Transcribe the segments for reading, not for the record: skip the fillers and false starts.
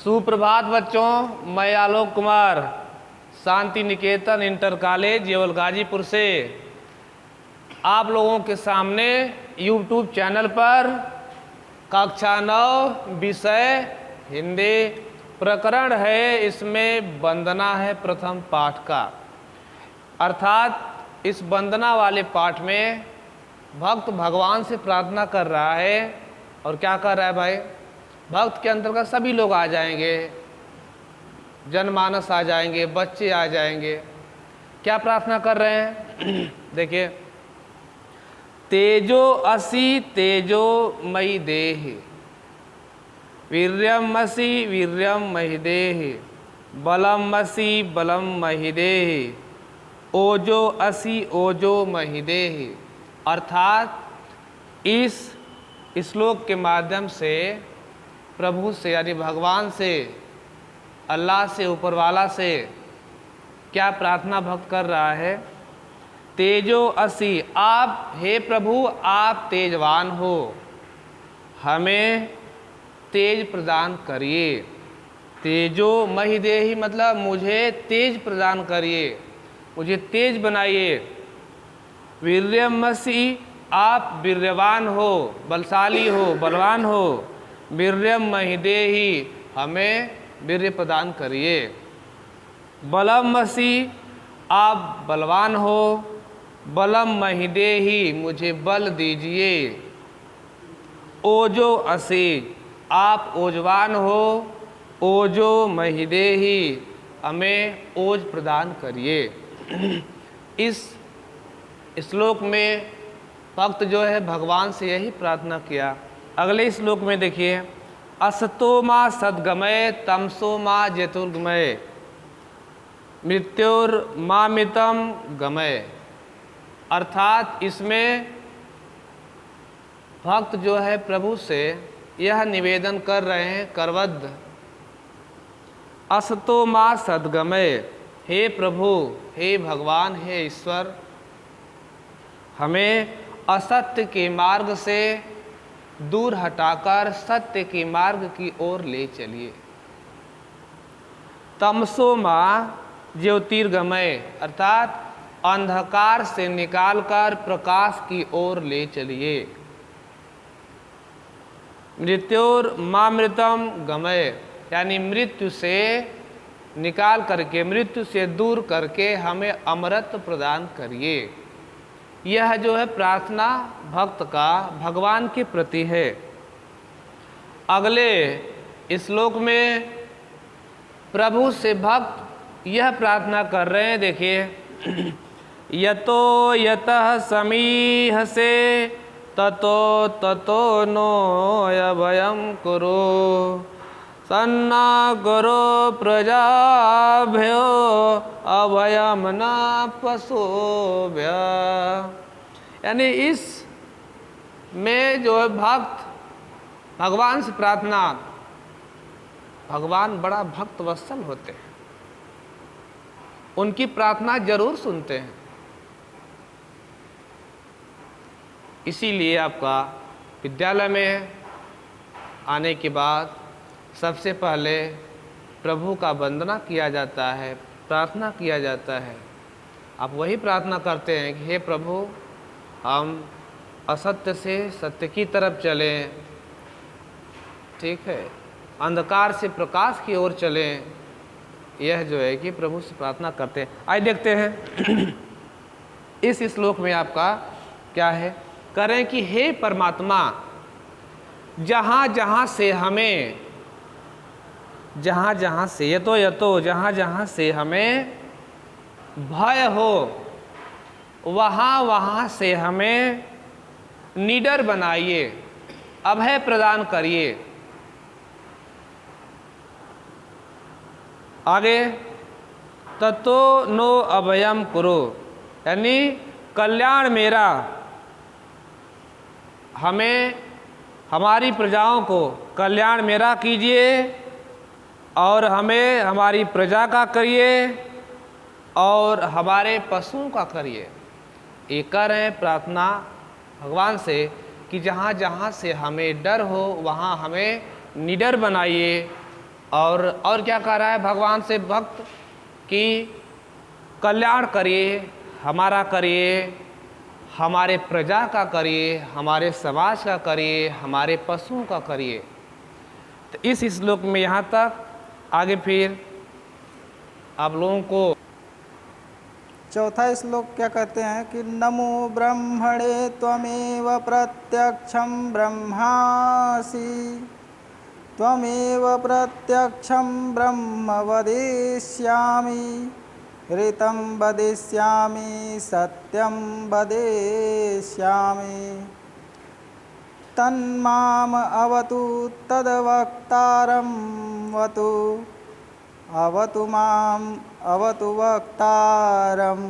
सुप्रभात बच्चों, मैं आलोक कुमार शांति निकेतन इंटर कॉलेज जेवल गाजीपुर से आप लोगों के सामने यूट्यूब चैनल पर कक्षा 9 विषय हिंदी प्रकरण है, इसमें वंदना है प्रथम पाठ का। अर्थात इस वंदना वाले पाठ में भक्त भगवान से प्रार्थना कर रहा है। और क्या कर रहा है भाई? भक्त के अंतर्गत सभी लोग आ जाएंगे, जनमानस आ जाएंगे, बच्चे आ जाएंगे। क्या प्रार्थना कर रहे हैं? देखिए, तेजो असि तेजो मयि देहि, वीर्यम असि वीर्यम मयि देहि, बलम असि बलम मयि देहि, ओजो असि ओजो मयि देहि। अर्थात इस श्लोक के माध्यम से प्रभु से यानी भगवान से, अल्लाह से, ऊपर वाला से क्या प्रार्थना भक्त कर रहा है? तेजो असि, आप हे प्रभु आप तेजवान हो, हमें तेज प्रदान करिए। तेजो महि देहि मतलब मुझे तेज प्रदान करिए, मुझे तेज बनाइए। वीर्यमसि, आप वीर्यवान हो, बलशाली हो, बलवान हो। वीर्यम महि देहि, हमें वीर्य प्रदान करिए। बलमसि, आप बलवान हो, बलम महि देहि, मुझे बल दीजिए। ओजो असि, आप ओजवान हो, ओजो महि देहि, हमें ओज प्रदान करिए। इस श्लोक में भक्त जो है भगवान से यही प्रार्थना किया। अगले श्लोक में देखिए, असतो मा सद्गमय तमसो मा ज्योतिर्गमय मृत्युर्मामितम गमय। अर्थात इसमें भक्त जो है प्रभु से यह निवेदन कर रहे हैं करवद्ध, असतो मा सद्गमय, हे प्रभु, हे भगवान, हे ईश्वर, हमें असत्य के मार्ग से दूर हटाकर सत्य के मार्ग की ओर ले चलिए। तमसो मा ज्योतिर्गमय, अर्थात अंधकार से निकालकर प्रकाश की ओर ले चलिए। मृत्युर्मामृतम गमय, यानी मृत्यु से निकाल करके, मृत्यु से दूर करके हमें अमरत्व प्रदान करिए। यह जो है प्रार्थना भक्त का भगवान के प्रति है। अगले श्लोक में प्रभु से भक्त यह प्रार्थना कर रहे हैं, देखिए, यतो यतः समीहसे ततो ततो नो अभयं कुरु, सन्ना करो प्रजाभ्यो अभयम न पशुभ्य। यानी इस में जो है भक्त भगवान से प्रार्थना, भगवान बड़ा भक्त वत्सल होते हैं, उनकी प्रार्थना जरूर सुनते हैं। इसीलिए आपका विद्यालय में आने के बाद सबसे पहले प्रभु का वंदना किया जाता है, प्रार्थना किया जाता है। आप वही प्रार्थना करते हैं कि हे प्रभु, हम असत्य से सत्य की तरफ चलें, ठीक है, अंधकार से प्रकाश की ओर चलें। यह जो है कि प्रभु से प्रार्थना करते हैं। आइए देखते हैं इस श्लोक में आपका क्या है। करें कि हे परमात्मा, जहाँ जहाँ से हमें, जहाँ जहाँ से, यतो जहाँ जहाँ से हमें भय हो, वहाँ वहाँ से हमें निडर बनाइए, अभय प्रदान करिए। आगे, ततो नो अभयम कुरु, यानी कल्याण मेरा, हमें, हमारी प्रजाओं को कल्याण मेरा कीजिए और हमें हमारी प्रजा का करिए और हमारे पशुओं का करिए। ये कर रहे हैं प्रार्थना भगवान से कि जहाँ जहाँ से हमें डर हो वहाँ हमें निडर बनाइए, और क्या कह रहा है भगवान से भक्त कि कल्याण करिए, हमारा करिए, हमारे प्रजा का करिए, हमारे समाज का करिए, हमारे पशुओं का करिए। तो इस श्लोक में यहाँ तक। आगे फिर आप लोगों को चौथा श्लोक क्या कहते हैं कि नमो ब्रह्मणे त्वमेव प्रत्यक्षं ब्रह्मासि, त्वमेव प्रत्यक्षं ब्रह्म वदिष्यामि, ऋतं वदिष्यामि, सत्यं वदिष्यामि, तन्माम अवतु तद्वक्तारं वतु, अवतु माम अवतु वक्तारम।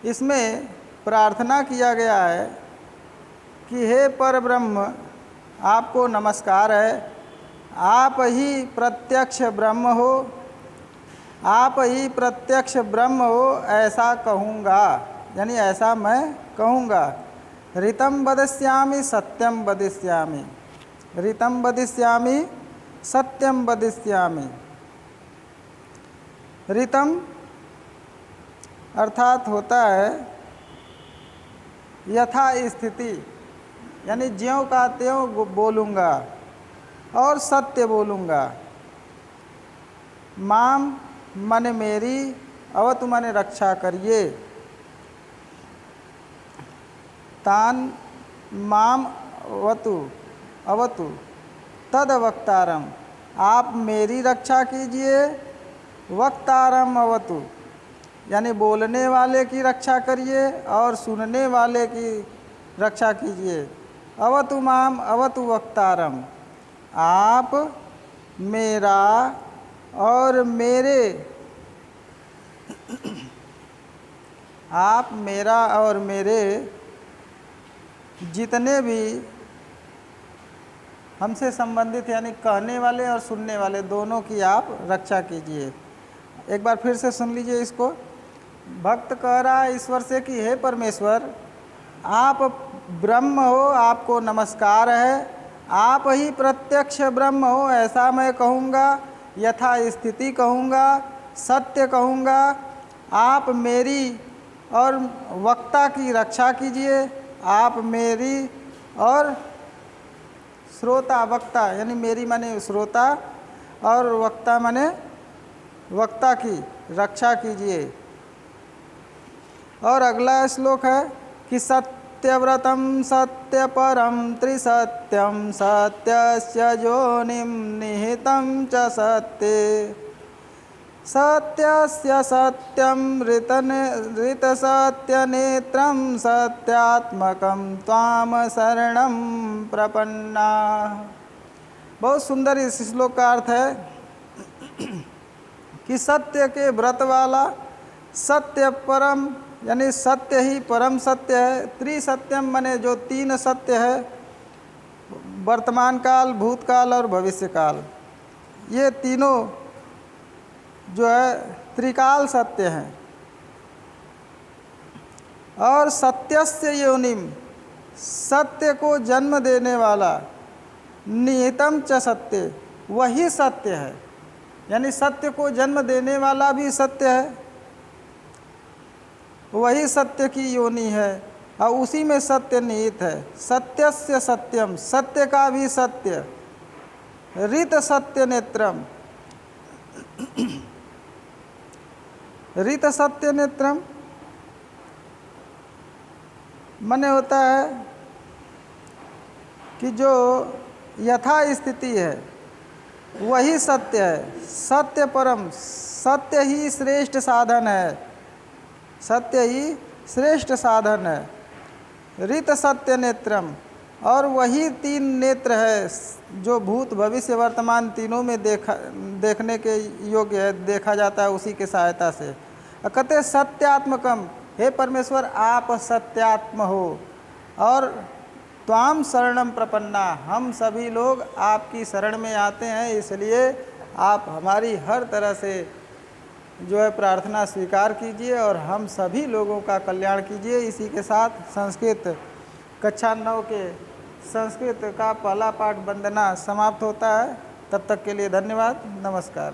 इसमें प्रार्थना किया गया है कि हे परब्रह्म, आपको नमस्कार है, आप ही प्रत्यक्ष ब्रह्म हो, आप ही प्रत्यक्ष ब्रह्म हो, ऐसा कहूँगा, यानी ऐसा मैं कहूँगा। ऋतं वदिष्यामि, सत्यं वदिष्यामि, ऋतं वदिष्यामि, सत्यं वदिष्यामि। ऋतं अर्थात होता है यथा स्थिति, यानी ज्यों का त्यों बोलूँगा और सत्य बोलूँगा। माम मन मेरी, अवतु मन रक्षा करिए। तान माम अवतु अवतु तद वक्तारम, आप मेरी रक्षा कीजिए। वक्तारम अवतु, यानी बोलने वाले की रक्षा करिए और सुनने वाले की रक्षा कीजिए। अवतु माम अवतु वक्तारम, आप मेरा और मेरे आप मेरा और मेरे जितने भी हमसे संबंधित, यानी कहने वाले और सुनने वाले दोनों की आप रक्षा कीजिए। एक बार फिर से सुन लीजिए इसको। भक्त कह रहा है ईश्वर से कि हे परमेश्वर, आप ब्रह्म हो, आपको नमस्कार है, आप ही प्रत्यक्ष ब्रह्म हो, ऐसा मैं कहूँगा, यथा स्थिति कहूँगा, सत्य कहूँगा। आप मेरी और वक्ता की रक्षा कीजिए। आप मेरी और श्रोता, वक्ता यानी मेरी माने श्रोता और वक्ता माने वक्ता की रक्षा कीजिए। और अगला श्लोक है कि सत्यव्रतं सत्यपरं त्रिसत्यं, सत्यस्य योनिं निहितं च सत्ये, सत्यस्य सत्यं ऋतसत्यनेत्रं, सत्यात्मकं त्वां शरणं प्रपन्नाः। बहुत सुंदर इस श्लोक का अर्थ है कि सत्य के व्रत वाला, सत्य परम, यानी सत्य ही परम सत्य है। त्रिसत्यम माने जो तीन सत्य है, वर्तमान काल, भूतकाल और भविष्य काल, ये तीनों जो है त्रिकाल सत्य हैं। और सत्यस्य योनिम, सत्य को जन्म देने वाला, निहितम च सत्य, वही सत्य है, यानी सत्य को जन्म देने वाला भी सत्य है, वही सत्य की योनि है और उसी में सत्य निहित है। सत्यस्य सत्यम, सत्य का भी सत्य। ऋत सत्य नेत्रम, ऋत सत्य नेत्रम माने होता है कि जो यथा स्थिति है वही सत्य है। सत्य परम, सत्य ही श्रेष्ठ साधन है, सत्य ही श्रेष्ठ साधन है। ऋत सत्य नेत्रम, और वही तीन नेत्र है जो भूत भविष्य वर्तमान तीनों में देखने के योग्य है, देखा जाता है उसी के सहायता से। कहते सत्यात्मकम, हे परमेश्वर आप सत्यात्म हो, और त्वाम शरणम प्रपन्ना, हम सभी लोग आपकी शरण में आते हैं, इसलिए आप हमारी हर तरह से जो है प्रार्थना स्वीकार कीजिए और हम सभी लोगों का कल्याण कीजिए। इसी के साथ संस्कृत कक्षा 9 के संस्कृत का पहला पाठ वंदना समाप्त होता है। तब तक के लिए धन्यवाद, नमस्कार।